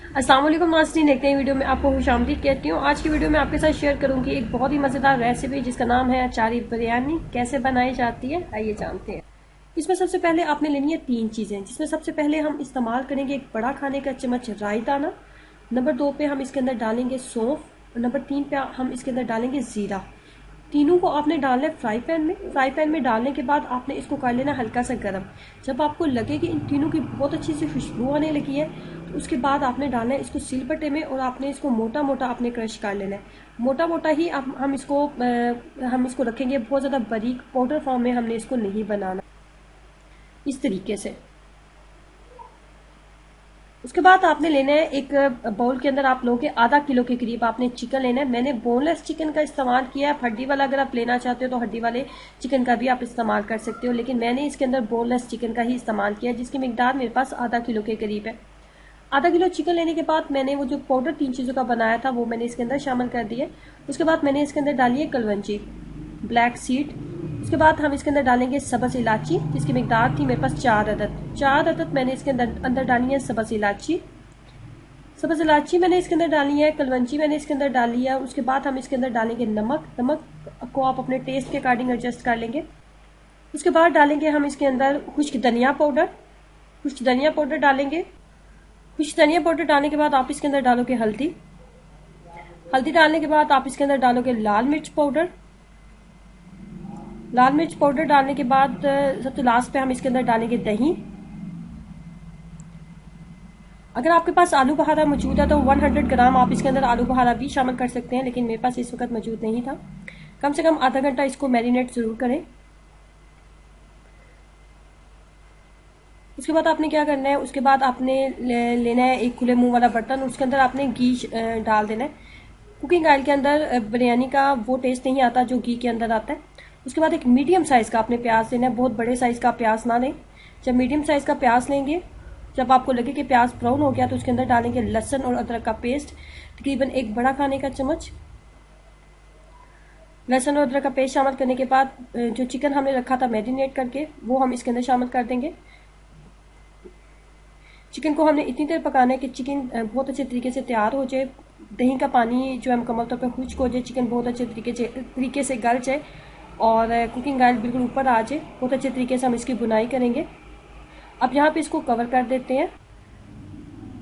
अस्सलाम वालेकुम नाज़रीन, एक नई वीडियो में आपको खुशामदीद कहती हूँ। आज की वीडियो में आपके साथ शेयर करूंगी एक बहुत ही मज़ेदार रेसिपी जिसका नाम है अचारी बिरयानी। कैसे बनाई जाती है आइए जानते हैं। इसमें सबसे पहले आपने लेनी है 3 चीज़ें, जिसमें सबसे पहले हम इस्तेमाल करेंगे एक बड़ा खाने का चम्मच राई दाना। नंबर 2 पे हम इसके अंदर डालेंगे सौंफ और नंबर 3 पे हम इसके अंदर डालेंगे ज़ीरा। तीनों को आपने डालना है फ्राई पैन में डालने के बाद आपने इसको कर लेना हल्का सा गर्म। जब आपको लगे कि इन तीनों की बहुत अच्छी सी खुशबू आने लगी है तो उसके बाद आपने डालना है इसको सिलबट्टे में और आपने इसको मोटा मोटा आपने क्रश कर लेना है। मोटा मोटा ही हम इसको रखेंगे, बहुत ज़्यादा बारीक पाउडर फॉर्म में हमने इसको नहीं बनाना। इस तरीके से उसके बाद आपने लेना है एक बाउल के अंदर आप लोगे आधा किलो के करीब आपने चिकन लेना है। मैंने बोनलेस चिकन का इस्तेमाल किया है। हड्डी वाला अगर आप लेना चाहते हो तो हड्डी वाले चिकन का भी आप इस्तेमाल कर सकते हो, लेकिन मैंने इसके अंदर बोनलेस चिकन का ही इस्तेमाल किया है, जिसकी मिकदार मेरे पास आधा किलो के करीब है। आधा किलो चिकन लेने के बाद मैंने वो जो पाउडर 3 चीज़ों का बनाया था वो मैंने इसके अंदर शामिल कर दिया। उसके बाद मैंने इसके अंदर डाली है कलवंजी, ब्लैक सीड। उसके बाद हम इसके अंदर डालेंगे सब्ज़ इलायची, जिसकी मिकदार थी मेरे पास 4 अदद मैंने इसके अंदर डाली है सब्ज़ इलायची मैंने इसके अंदर डाली है, कलवंजी मैंने इसके अंदर डाली है। उसके बाद हम इसके अंदर डालेंगे नमक को आप अपने टेस्ट के अकॉर्डिंग एडजस्ट कर लेंगे। उसके बाद डालेंगे हम इसके अंदर खुश्क धनिया पाउडर डालेंगे। खुश्क धनिया पाउडर डालने के बाद आप इसके अंदर डालोगे हल्दी डालने के बाद आप इसके अंदर डालोगे लाल मिर्च पाउडर डालने के बाद सबसे लास्ट पे हम इसके अंदर डालेंगे दही। अगर आपके पास आलू बहारा मौजूद है तो 100 ग्राम आप इसके अंदर आलू बहारा भी शामिल कर सकते हैं, लेकिन मेरे पास इस वक्त मौजूद नहीं था। कम से कम आधा घंटा इसको मैरिनेट जरूर करें। उसके बाद आपने क्या करना है, उसके बाद आपने लेना है एक खुले मुंह वाला बर्तन, उसके अंदर आपने घी डाल देना है। कुकिंग ऑयल के अंदर बिरयानी का वो टेस्ट नहीं आता जो घी के अंदर आता है। उसके बाद एक मीडियम साइज़ का आपने प्याज लेना है, बहुत बड़े साइज़ का प्याज ना लें। जब मीडियम साइज़ का प्याज लेंगे, जब आपको लगे कि प्याज ब्राउन हो गया तो उसके अंदर डालेंगे लहसुन और अदरक का पेस्ट, तकरीबन एक बड़ा खाने का चम्मच। लहसुन और अदरक का पेस्ट शामिल करने के बाद जो चिकन हमने रखा था मैरिनेट करके वो हम इसके अंदर शामिल कर देंगे। चिकन को हमने इतनी देर पकाना है कि चिकन बहुत अच्छे तरीके से तैयार हो जाए, दही का पानी जो है मुकम्मल तौर पर खुश्क हो जाए, चिकन बहुत अच्छे तरीके से गल जाए और कुकिंग ऑयल बिल्कुल ऊपर आ जाए। बहुत अच्छे तरीके से हम इसकी बुनाई करेंगे। अब यहाँ पे इसको कवर कर देते हैं।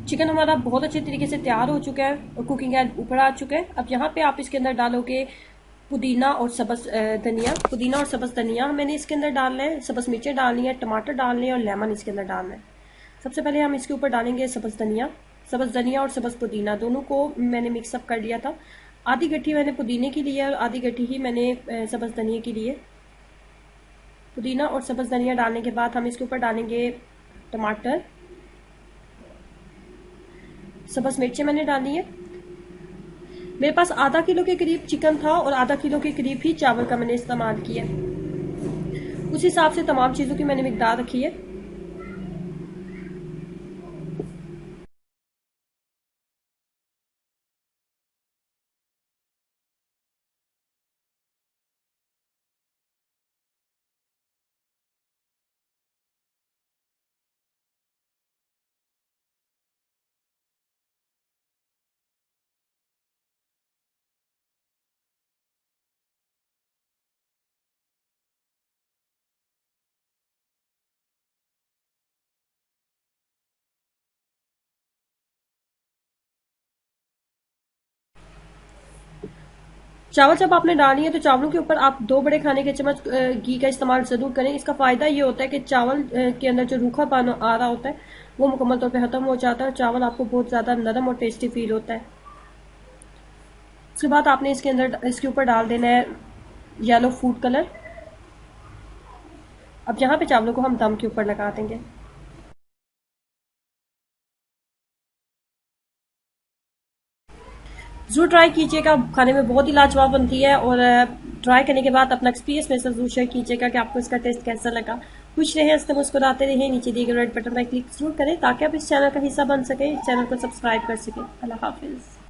चिकन हमारा बहुत अच्छे तरीके से तैयार हो चुका है और कुकिंग ऑयल ऊपर आ चुका है। अब यहाँ पे आप इसके अंदर डालोगे पुदीना और सब्ज़ धनिया मैंने इसके अंदर डालना है, सब्ज़ मिर्चें डालनी है, टमाटर डालने हैं और लेमन इसके अंदर डालना है। सबसे पहले हम इसके ऊपर डालेंगे सब्ज़ धनिया और सब्ज़ पुदीना, दोनों को मैंने मिक्सअप कर लिया था। आधी गट्ठी मैंने पुदीने की ली है और आधी गट्ठी ही मैंने सब्ज़ धनिया की ली है। पुदीना और सब्ज़ धनिया डालने के बाद हम इसके ऊपर डालेंगे टमाटर, सब्ज़ मिर्चें मैंने डाली है। मेरे पास आधा किलो के करीब चिकन था और आधा किलो के करीब ही चावल का मैंने इस्तेमाल किया। उस हिसाब से तमाम चीज़ों की मैंने मिकदार रखी है। चावल जब आपने डालनी है तो चावलों के ऊपर आप 2 बड़े खाने के चम्मच घी का इस्तेमाल जरूर करें। इसका फायदा ये होता है कि चावल के अंदर जो रूखापन आ रहा होता है वो मुकम्मल तौर पे खत्म हो जाता है और चावल आपको बहुत ज्यादा नरम और टेस्टी फील होता है। उसके बाद आपने इसके ऊपर डाल देना है येलो फूड कलर। अब यहाँ पे चावलों को हम दम के ऊपर लगा देंगे। जरूर ट्राई कीजिएगा, खाने में बहुत ही लाजवाब बनती है और ट्राई करने के बाद अपना एक्सपीरियंस मेरे साथ जरूर शेयर कीजिएगा कि आपको इसका टेस्ट कैसा लगा। खुश रहे, हंसते मुस्कुराते रहे। नीचे दिए गए रेड बटन पर क्लिक जरूर करें ताकि आप इस चैनल का हिस्सा बन सके, इस चैनल को सब्सक्राइब कर सकें। अल्लाह हाफिज।